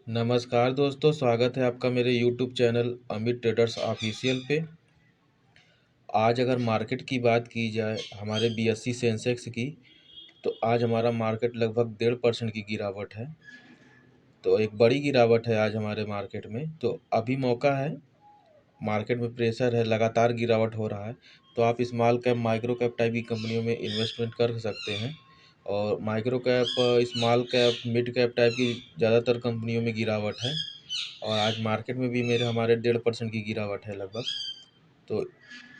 नमस्कार दोस्तों, स्वागत है आपका मेरे YouTube channel Amit traders official पे। आज अगर मार्केट की बात की जाए हमारे बीएसई सेंसेक्स की, तो आज हमारा मार्केट लगभग 1.5% की गिरावट है। तो एक बड़ी गिरावट है आज हमारे मार्केट में। तो अभी मौका है, मार्केट में प्रेशर है, लगातार गिरावट हो रहा है। तो आप small cap micro cap type की कंपनियों में इन्वेस्टमेंट कर सकते हैं। और micro cap, small cap, mid cap type की ज़्यादातर कंपनियों में गिरावट है। और आज मार्केट में भी हमारे 1.5% की गिरावट है लगभग। तो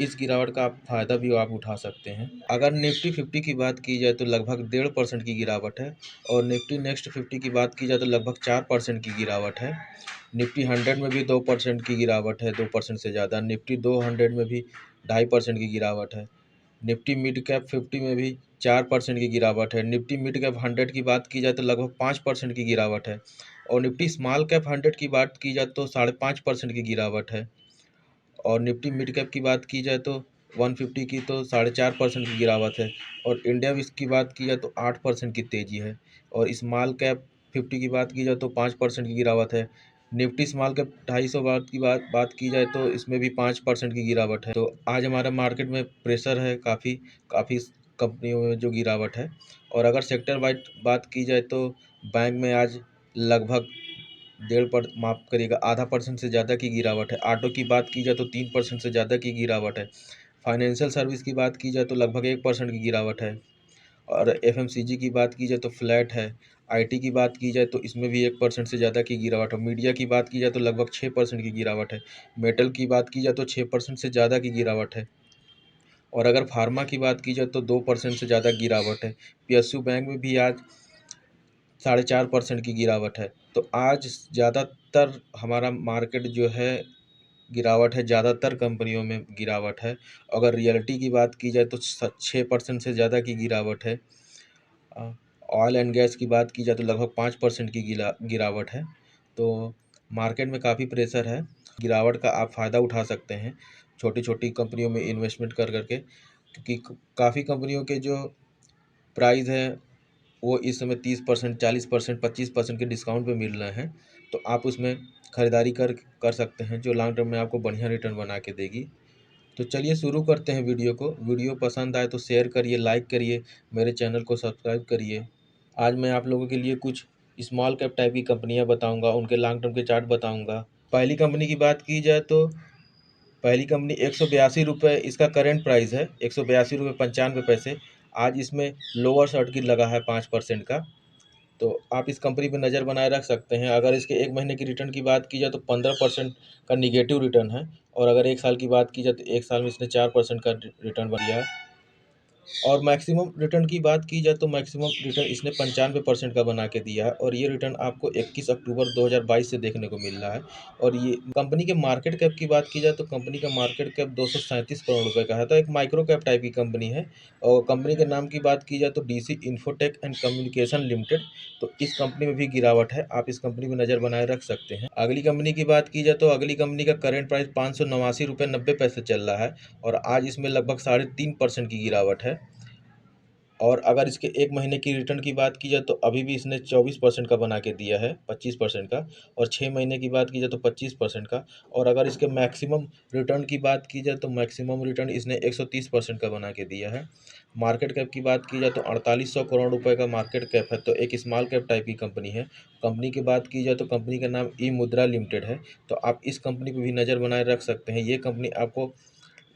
इस गिरावट का आप फ़ायदा भी आप उठा सकते हैं। अगर निफ्टी 50 की बात की जाए तो लगभग 1.5% की गिरावट है। और निफ्टी नेक्स्ट 50 की बात की जाए तो लगभग 4% की गिरावट है। निफ्टी 100 में भी 2% की गिरावट है, 2% से ज़्यादा। निफ्टी 200 में भी 2.5% की गिरावट है। निफ्टी मिड कैप 50 में भी 4% की गिरावट है। निफ्टी मिड कैप 100 की बात की जाए तो लगभग 5% की गिरावट है। और निफ्टी स्मॉल कैप 100 की बात की जाए तो 5.5% की गिरावट है। और निफ्टी मिड कैप की बात की जाए तो 150 की तो 4.5% की गिरावट है। और इंडिया विक्स की बात की जाए तो 8% की तेज़ी है। और स्मॉल कैप 50 की बात की जाए तो 5% की गिरावट है। निफ्टी स्मॉल कैप 250 बात की जाए तो इसमें भी 5% की गिरावट है। तो आज हमारे मार्केट में प्रेशर है काफ़ी काफ़ी कंपनियों में जो गिरावट है। और अगर सेक्टर वाइज बात की जाए तो बैंक में आज लगभग 1.5 माफ़ करिएगा, आधा परसेंट से ज़्यादा की गिरावट है। ऑटो की बात की जाए तो 3% से ज़्यादा की गिरावट है। फाइनेंशियल सर्विस की बात की जाए तो लगभग 1% की गिरावट है। और एफएमसीजी की बात की जाए तो फ्लैट है। आईटी की बात की जाए तो इसमें भी 1% से ज़्यादा की गिरावट है। मीडिया की बात की जाए तो लगभग 6% की गिरावट है। मेटल की बात की जाए तो 6% से ज़्यादा की गिरावट है। और अगर फार्मा की बात की जाए तो 2% से ज़्यादा गिरावट है। पीएसयू बैंक में भी आज 4.5% की गिरावट है। तो आज ज़्यादातर हमारा मार्केट जो है गिरावट है, ज़्यादातर कंपनियों में गिरावट है। अगर रियल्टी की बात की जाए तो 6% से ज़्यादा की गिरावट है। ऑयल एंड गैस की बात की जाए तो लगभग 5% की गिरावट है। तो मार्केट में काफ़ी प्रेशर है। गिरावट का आप फ़ायदा उठा सकते हैं छोटी छोटी कंपनियों में इन्वेस्टमेंट कर करके, क्योंकि काफ़ी कंपनियों के जो प्राइस है वो इस समय 30%, 40%, 25% के डिस्काउंट पे मिल रहे हैं। तो आप उसमें ख़रीदारी कर कर सकते हैं, जो लॉन्ग टर्म में आपको बढ़िया रिटर्न बना के देगी। तो चलिए शुरू करते हैं वीडियो को। वीडियो पसंद आए तो शेयर करिए, लाइक करिए, मेरे चैनल को सब्सक्राइब करिए। आज मैं आप लोगों के लिए कुछ स्मॉल कैप टाइप की कंपनियां बताऊंगा, उनके लॉन्ग टर्म के चार्ट बताऊंगा। पहली कंपनी की बात की जाए तो पहली कंपनी 182 रुपये इसका करेंट प्राइस है, 182 रुपये 95 पैसे। आज इसमें लोअर सर्किट लगा है 5% का। तो आप इस कंपनी पे नज़र बनाए रख सकते हैं। अगर इसके एक महीने की रिटर्न की बात की जाए तो 15% का निगेटिव रिटर्न है। और अगर एक साल की बात की जाए तो एक साल में इसने 4% का रिटर्न दिया है। और मैक्सिमम रिटर्न की बात की जाए तो मैक्सिमम रिटर्न इसने 95% का बना के दिया है। और ये रिटर्न आपको 21 अक्टूबर 2022 से देखने को मिल रहा है। और ये कंपनी के मार्केट कैप की बात की जाए तो कंपनी का मार्केट कैप 237 करोड़ रुपए का है। तो एक माइक्रो कैप टाइप की कंपनी है। और कंपनी के नाम की बात की जाए तो DC infotech and communication limited. तो इस कंपनी में भी गिरावट है, आप इस कंपनी में नज़र बनाए रख सकते हैं। अगली कंपनी की बात की जाए तो अगली कंपनी का करेंट प्राइस 589 रुपये 90 पैसे चल रहा है। और आज इसमें लगभग 3.5% की गिरावट है। और अगर इसके एक महीने की रिटर्न की बात की जाए तो अभी भी इसने 24% का बना के दिया है, 25% का। और 6 महीने की बात की जाए तो 25% का। और अगर इसके मैक्सिमम रिटर्न की बात की जाए तो मैक्सिमम रिटर्न इसने 130% का बना के दिया है। मार्केट कैप की बात की जाए तो 4800 करोड़ रुपए का मार्केट कैप है। तो एक स्मॉल कैप टाइप की कंपनी है। कंपनी की बात की जाए तो कंपनी का नाम ई मुद्रा लिमिटेड है। तो आप इस कंपनी पर भी नज़र बनाए रख सकते हैं। ये कंपनी आपको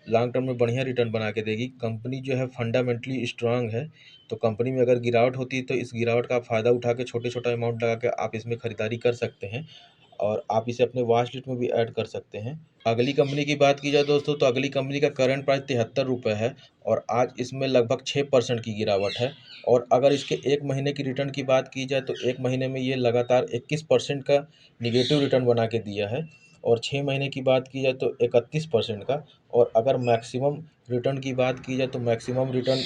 लॉन्ग टर्म में बढ़िया रिटर्न बना के देगी। कंपनी जो है फंडामेंटली स्ट्रांग है। तो कंपनी में अगर गिरावट होती है तो इस गिरावट का आप फ़ायदा उठा के छोटे छोटा अमाउंट लगा के आप इसमें ख़रीदारी कर सकते हैं। और आप इसे अपने वॉच लिस्ट में भी ऐड कर सकते हैं। अगली कंपनी की बात की जाए दोस्तों तो अगली कंपनी का करंट प्राइस 73 रुपये है। और आज इसमें लगभग 6% की गिरावट है। और अगर इसके एक महीने की रिटर्न की बात की जाए तो एक महीने में ये लगातार 21% का निगेटिव रिटर्न बना के दिया है। और 6 महीने की बात की जाए तो 31% का। और अगर मैक्सिमम रिटर्न की बात की जाए तो मैक्सिमम रिटर्न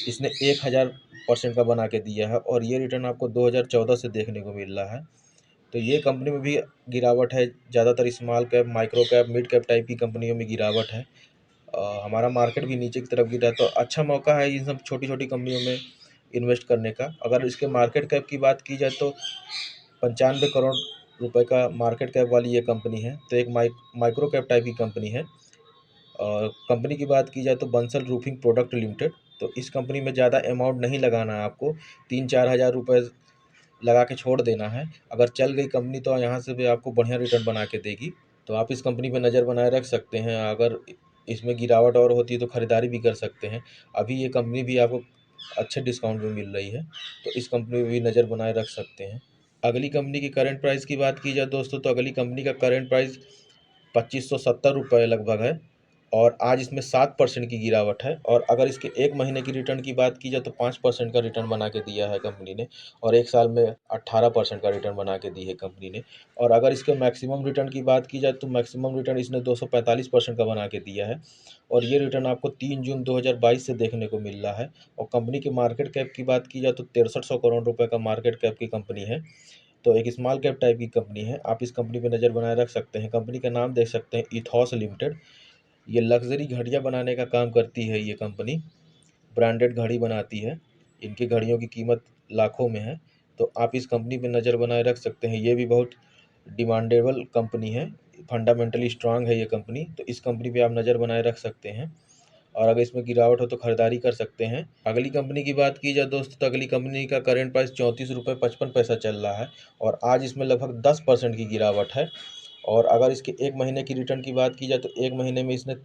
इसने 1000% का बना के दिया है। और ये रिटर्न आपको 2014 से देखने को मिल रहा है। तो ये कंपनी में भी गिरावट है। ज़्यादातर small cap, micro cap, mid cap type की कंपनियों में गिरावट है। हमारा मार्केट भी नीचे की तरफ गिरा है। तो अच्छा मौका है इन सब छोटी छोटी कंपनियों में इन्वेस्ट करने का। अगर इसके मार्केट कैप की बात की जाए तो 95 करोड़ रुपए का मार्केट कैप वाली ये कंपनी है। तो एक माइक्रो कैप टाइप की कंपनी है। और कंपनी की बात की जाए तो बंसल रूफिंग प्रोडक्ट लिमिटेड। तो इस कंपनी में ज़्यादा अमाउंट नहीं लगाना है आपको, 3-4 हज़ार रुपये लगा के छोड़ देना है। अगर चल गई कंपनी तो यहाँ से भी आपको बढ़िया रिटर्न बना के देगी। तो आप इस कंपनी पे नज़र बनाए रख सकते हैं। अगर इसमें गिरावट और होती है तो ख़रीदारी भी कर सकते हैं। अभी ये कंपनी भी आपको अच्छे डिस्काउंट में मिल रही है, तो इस कंपनी में भी नज़र बनाए रख सकते हैं। अगली कंपनी की करंट प्राइस की बात की जाए दोस्तों, तो अगली कंपनी का करंट प्राइस 2570 रुपये लगभग है। और आज इसमें 7% की गिरावट है। और अगर इसके 1 महीने की रिटर्न की बात की जाए तो 5% का रिटर्न बना के दिया है कंपनी ने। और 1 साल में 18% का रिटर्न बना के दी है कंपनी ने। और अगर इसके मैक्सिमम रिटर्न की बात की जाए तो मैक्सिमम रिटर्न इसने 245% का बना के दिया है। और ये रिटर्न आपको 3 जून 2022 से देखने को मिल रहा है। और कंपनी की मार्केट कैप की बात की जाए तो 6300 करोड़ रुपये का मार्केट कैप की कंपनी है। तो एक स्मॉल कैप टाइप की कंपनी है। आप इस कंपनी पे नज़र बनाए रख सकते हैं। कंपनी का नाम देख सकते हैं, इथॉस लिमिटेड। ये लग्जरी घड़ियाँ बनाने का काम करती है ये कंपनी। ब्रांडेड घड़ी बनाती है। इनकी घड़ियों की कीमत लाखों में है। तो आप इस कंपनी पे नज़र बनाए रख सकते हैं। ये भी बहुत डिमांडेबल कंपनी है, फंडामेंटली स्ट्रांग है ये कंपनी। तो इस कंपनी पे आप नज़र बनाए रख सकते हैं। और अगर इसमें गिरावट हो तो ख़रीदारी कर सकते हैं। अगली कंपनी की बात की जाए दोस्तों, तो अगली कंपनी का करंट प्राइस 34 रुपये 55 पैसा चल रहा है। और आज इसमें लगभग 10% की गिरावट है। और अगर इसके 1 महीने की रिटर्न की बात की जाए तो 1 महीने में इसने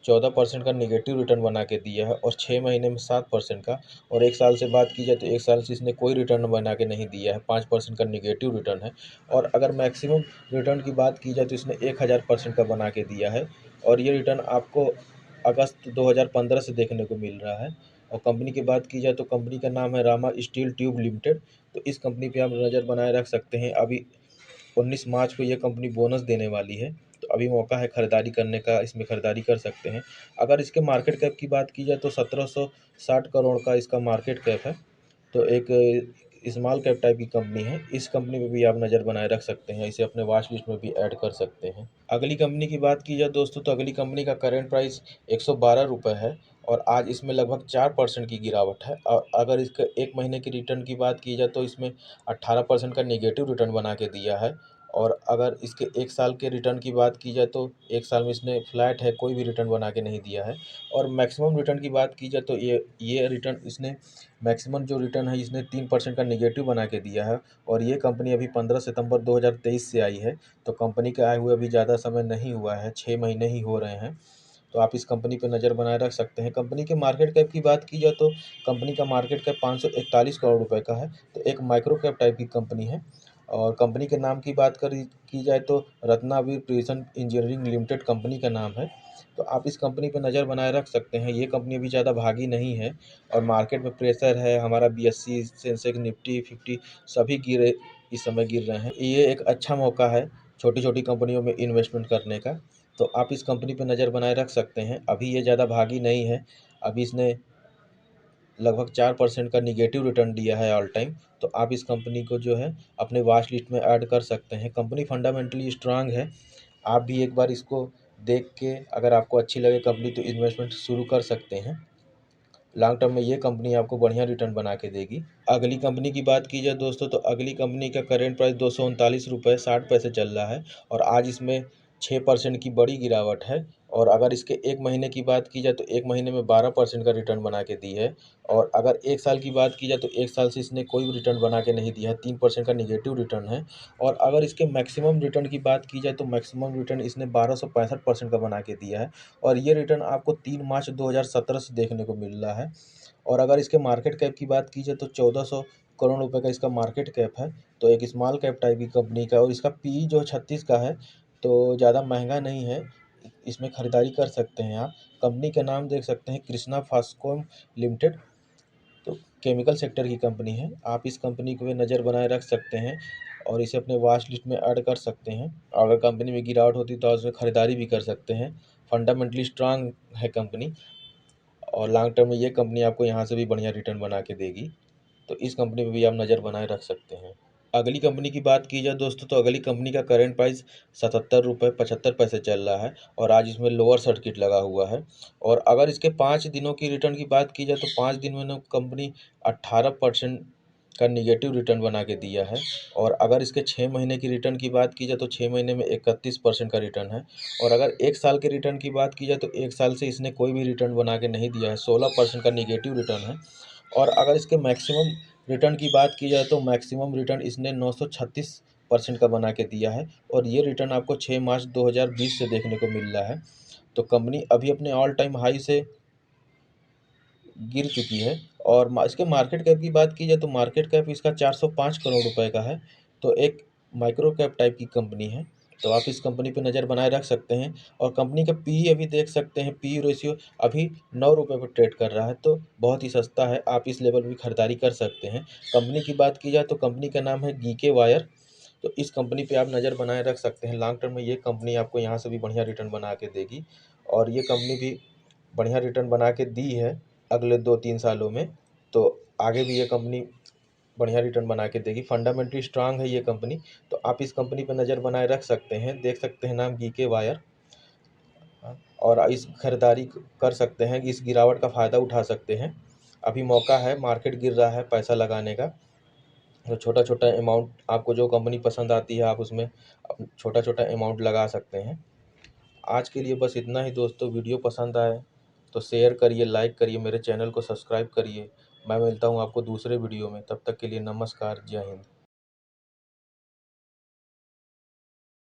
14% का नेगेटिव रिटर्न बना के दिया है। और 6 महीने में 7% का। और 1 साल से बात की जाए तो 1 साल से इसने कोई रिटर्न बना के नहीं दिया है, 5% का नेगेटिव रिटर्न है। और अगर मैक्सिमम रिटर्न की बात की जाए तो इसने 1000% का बना के दिया है। और ये रिटर्न आपको अगस्त 2015 से देखने को मिल रहा है। और कंपनी की बात की जाए तो कंपनी का नाम है रामा स्टील ट्यूब लिमिटेड। तो इस कंपनी पे आप नज़र बनाए रख सकते हैं। अभी 19 मार्च को ये कंपनी बोनस देने वाली है। तो अभी मौका है खरीदारी करने का, इसमें खरीदारी कर सकते हैं। अगर इसके मार्केट कैप की बात की जाए तो 1760 करोड़ का इसका मार्केट कैप है। तो एक स्मॉल कैप टाइप की कंपनी है। इस कंपनी पे भी आप नज़र बनाए रख सकते हैं। इसे अपने वॉच लिस्ट में भी ऐड कर सकते हैं। अगली कंपनी की बात की जाए दोस्तों, तो अगली कंपनी का करंट प्राइस 112 रुपये है। और आज इसमें लगभग 4% की गिरावट है। और अगर इसके 1 महीने की रिटर्न की बात की जाए तो इसमें 18% का नेगेटिव रिटर्न बना के दिया है। और अगर इसके 1 साल के रिटर्न की बात की जाए तो 1 साल में इसने फ्लैट है, कोई भी रिटर्न बना के नहीं दिया है। और मैक्सिमम रिटर्न की बात की जाए तो ये रिटर्न इसने मैक्सिमम जो रिटर्न है इसने 3% का नेगेटिव बना के दिया है। और ये कंपनी अभी 15 सितंबर 2023 से आई है। तो कंपनी के आए हुए अभी ज़्यादा समय नहीं हुआ है, 6 महीने ही हो रहे हैं। तो आप इस कंपनी पे नज़र बनाए रख सकते हैं। कंपनी के मार्केट कैप की बात की जाए तो कंपनी का मार्केट कैप 541 करोड़ रुपए का है। तो एक माइक्रो कैप टाइप की कंपनी है। और कंपनी के नाम की बात की जाए तो रत्नावीर प्रिसिशन इंजीनियरिंग लिमिटेड कंपनी का नाम है। तो आप इस कंपनी पे नज़र बनाए रख सकते हैं। ये कंपनी अभी ज़्यादा भागी नहीं है। और मार्केट में प्रेशर है, हमारा BSE सेंसेक्स निफ्टी 50 सभी इस समय गिर रहे हैं। ये एक अच्छा मौका है छोटी छोटी कंपनियों में इन्वेस्टमेंट करने का। तो आप इस कंपनी पे नज़र बनाए रख सकते हैं। अभी ये ज़्यादा भागी नहीं है। अभी इसने लगभग 4% का निगेटिव रिटर्न दिया है ऑल टाइम। तो आप इस कंपनी को जो है अपने वॉच लिस्ट में ऐड कर सकते हैं। कंपनी फंडामेंटली स्ट्रांग है। आप भी एक बार इसको देख के अगर आपको अच्छी लगे कंपनी तो इन्वेस्टमेंट शुरू कर सकते हैं। लॉन्ग टर्म में ये कंपनी आपको बढ़िया रिटर्न बना के देगी। अगली कंपनी की बात की जाए दोस्तों, तो अगली कंपनी का करेंट प्राइस 239 रुपये 60 पैसे चल रहा है। और आज इसमें 6% की बड़ी गिरावट है। और अगर इसके 1 महीने की बात की जाए तो 1 महीने में 12% का रिटर्न बना के दी है। और अगर 1 साल की बात की जाए तो 1 साल से इसने कोई भी रिटर्न बना के नहीं दिया है, 3% का निगेटिव रिटर्न है। और अगर इसके मैक्सिमम रिटर्न की बात की जाए तो मैक्सिमम रिटर्न इसने 1265% का बना के दिया है। और ये रिटर्न आपको 3 मार्च 2017 से देखने को मिल रहा है। और अगर इसके मार्केट कैप की बात की जाए तो 1400 करोड़ रुपए का इसका मार्केट कैप है। तो एक स्मॉल कैप टाइप की कंपनी का। और इसका PE जो 36 का है, तो ज़्यादा महंगा नहीं है। इसमें ख़रीदारी कर सकते हैं आप। कंपनी का नाम देख सकते हैं, कृष्णा फास्कोम लिमिटेड। तो केमिकल सेक्टर की कंपनी है। आप इस कंपनी को भी नज़र बनाए रख सकते हैं। और इसे अपने वॉच लिस्ट में ऐड कर सकते हैं। अगर कंपनी में गिरावट होती तो आप उसमें ख़रीदारी भी कर सकते हैं। फंडामेंटली स्ट्रांग है कंपनी। और लॉन्ग टर्म में ये कंपनी आपको यहाँ से भी बढ़िया रिटर्न बना के देगी। तो इस कंपनी पे भी आप नज़र बनाए रख सकते हैं। अगली कंपनी की बात की जाए दोस्तों, तो अगली कंपनी का करंट प्राइस 77 रुपये 75 पैसे चल रहा है। और आज इसमें लोअर सर्किट लगा हुआ है। और अगर इसके 5 दिनों की रिटर्न की बात की जाए तो 5 दिन में ना कंपनी 18% का निगेटिव रिटर्न बना के दिया है। और अगर इसके 6 महीने की रिटर्न की बात की जाए तो 6 महीने में 31% का रिटर्न है। और अगर 1 साल के रिटर्न की बात की जाए तो 1 साल से इसने कोई भी रिटर्न बना के नहीं दिया है, 16% का निगेटिव रिटर्न है। और अगर इसके मैक्सिमम रिटर्न की बात की जाए तो मैक्सिमम रिटर्न इसने 936% का बना के दिया है। और ये रिटर्न आपको 6 मार्च 2020 से देखने को मिल रहा है। तो कंपनी अभी अपने ऑल टाइम हाई से गिर चुकी है। और इसके मार्केट कैप की बात की जाए तो मार्केट कैप इसका 405 करोड़ रुपए का है। तो एक माइक्रो कैप टाइप की कंपनी है। तो आप इस कंपनी पे नज़र बनाए रख सकते हैं। और कंपनी का पी अभी देख सकते हैं, पी रेशियो अभी 9 रुपये पर ट्रेड कर रहा है। तो बहुत ही सस्ता है, आप इस लेवल भी खरीदारी कर सकते हैं। कंपनी की बात की जाए तो कंपनी का नाम है गीके वायर। तो इस कंपनी पे आप नज़र बनाए रख सकते हैं। लॉन्ग टर्म में ये कंपनी आपको यहाँ से भी बढ़िया रिटर्न बना के देगी। और ये कंपनी भी बढ़िया रिटर्न बना के दी है अगले 2-3 सालों में। तो आगे भी ये कंपनी बढ़िया रिटर्न बना के देगी। फंडामेंटली स्ट्रांग है ये कंपनी। तो आप इस कंपनी पर नज़र बनाए रख सकते हैं। देख सकते हैं नाम गीके वायर। और इस खरीदारी कर सकते हैं, इस गिरावट का फ़ायदा उठा सकते हैं। अभी मौका है, मार्केट गिर रहा है पैसा लगाने का। तो छोटा छोटा अमाउंट, आपको जो कंपनी पसंद आती है आप उसमें छोटा छोटा अमाउंट लगा सकते हैं। आज के लिए बस इतना ही दोस्तों। वीडियो पसंद आए तो शेयर करिए, लाइक करिए, मेरे चैनल को सब्सक्राइब करिए। मैं मिलता हूँ आपको दूसरे वीडियो में। तब तक के लिए नमस्कार, जय हिंद।